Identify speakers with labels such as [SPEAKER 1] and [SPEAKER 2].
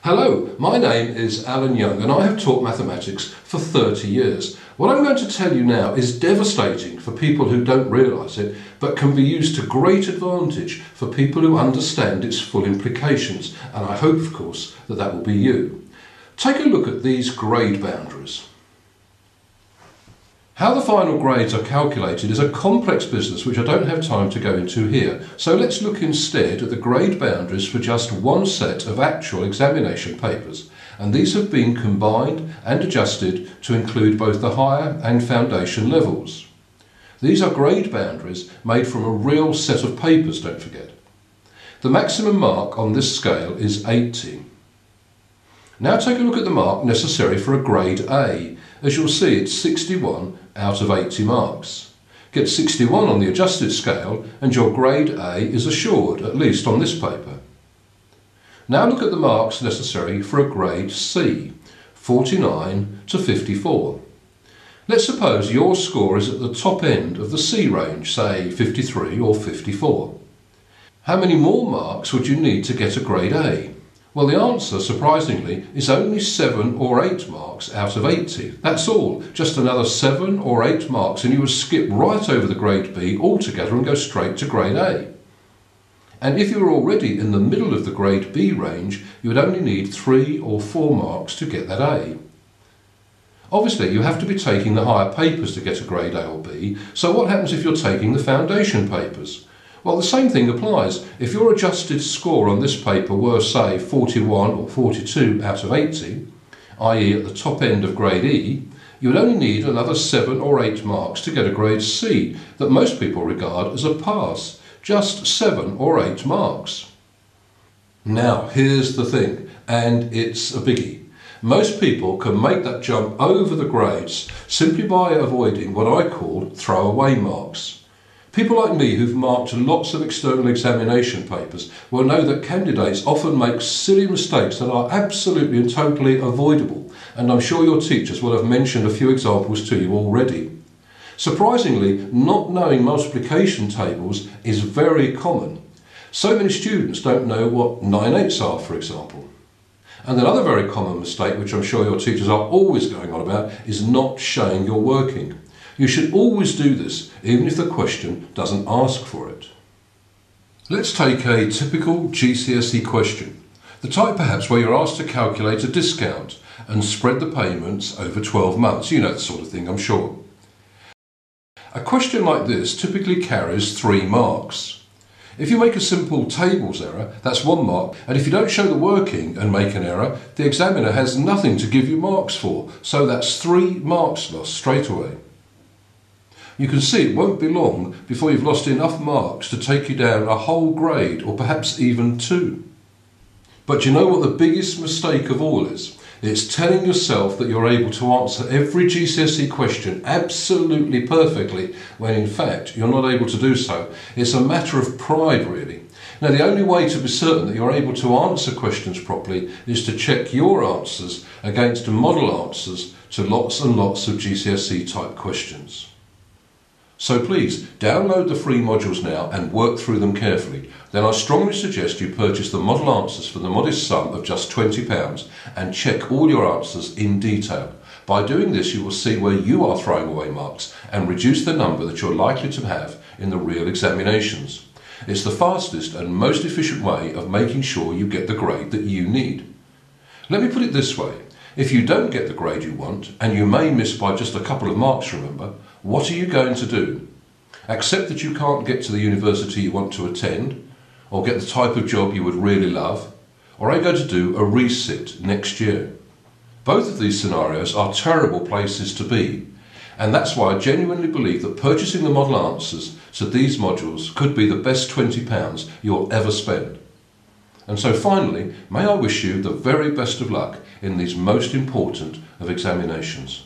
[SPEAKER 1] Hello, my name is Alan Young and I have taught mathematics for 30 years. What I'm going to tell you now is devastating for people who don't realise it, but can be used to great advantage for people who understand its full implications, and I hope, of course, that that will be you. Take a look at these grade boundaries. How the final grades are calculated is a complex business which I don't have time to go into here, so let's look instead at the grade boundaries for just one set of actual examination papers, and these have been combined and adjusted to include both the higher and foundation levels. These are grade boundaries made from a real set of papers, don't forget. The maximum mark on this scale is 80. Now take a look at the mark necessary for a grade A. As you'll see, it's 61 out of 80 marks. Get 61 on the adjusted scale and your grade A is assured, at least on this paper. Now look at the marks necessary for a grade C, 49 to 54. Let's suppose your score is at the top end of the C range, say 53 or 54. How many more marks would you need to get a grade A? Well, the answer, surprisingly, is only 7 or 8 marks out of 80. That's all. Just another 7 or 8 marks and you would skip right over the grade B altogether and go straight to grade A. And if you were already in the middle of the grade B range, you would only need 3 or 4 marks to get that A. Obviously, you have to be taking the higher papers to get a grade A or B, so what happens if you're taking the foundation papers? Well, the same thing applies. If your adjusted score on this paper were, say, 41 or 42 out of 80, i.e. at the top end of grade E, you would only need another 7 or 8 marks to get a grade C that most people regard as a pass. Just 7 or 8 marks. Now, here's the thing, and it's a biggie. Most people can make that jump over the grades simply by avoiding what I call throwaway marks. People like me who've marked lots of external examination papers will know that candidates often make silly mistakes that are absolutely and totally avoidable, and I'm sure your teachers will have mentioned a few examples to you already. Surprisingly, not knowing multiplication tables is very common. So many students don't know what 9/8 are, for example. And another very common mistake, which I'm sure your teachers are always going on about, is not showing your working. You should always do this, even if the question doesn't ask for it. Let's take a typical GCSE question, the type perhaps where you're asked to calculate a discount and spread the payments over 12 months. You know the sort of thing, I'm sure. A question like this typically carries 3 marks. If you make a simple tables error, that's 1 mark, and if you don't show the working and make an error, the examiner has nothing to give you marks for, so that's 3 marks lost straight away. You can see it won't be long before you've lost enough marks to take you down a whole grade, or perhaps even 2. But you know what the biggest mistake of all is? It's telling yourself that you're able to answer every GCSE question absolutely perfectly, when in fact you're not able to do so. It's a matter of pride, really. Now, the only way to be certain that you're able to answer questions properly is to check your answers against model answers to lots and lots of GCSE type questions. So please, download the free modules now and work through them carefully. Then I strongly suggest you purchase the model answers for the modest sum of just £20 and check all your answers in detail. By doing this, you will see where you are throwing away marks and reduce the number that you're likely to have in the real examinations. It's the fastest and most efficient way of making sure you get the grade that you need. Let me put it this way. If you don't get the grade you want, and you may miss by just a couple of marks, remember, what are you going to do? Accept that you can't get to the university you want to attend, or get the type of job you would really love, or are you going to do a resit next year? Both of these scenarios are terrible places to be, and that's why I genuinely believe that purchasing the model answers to these modules could be the best £20 you'll ever spend. And so finally, may I wish you the very best of luck in these most important of examinations.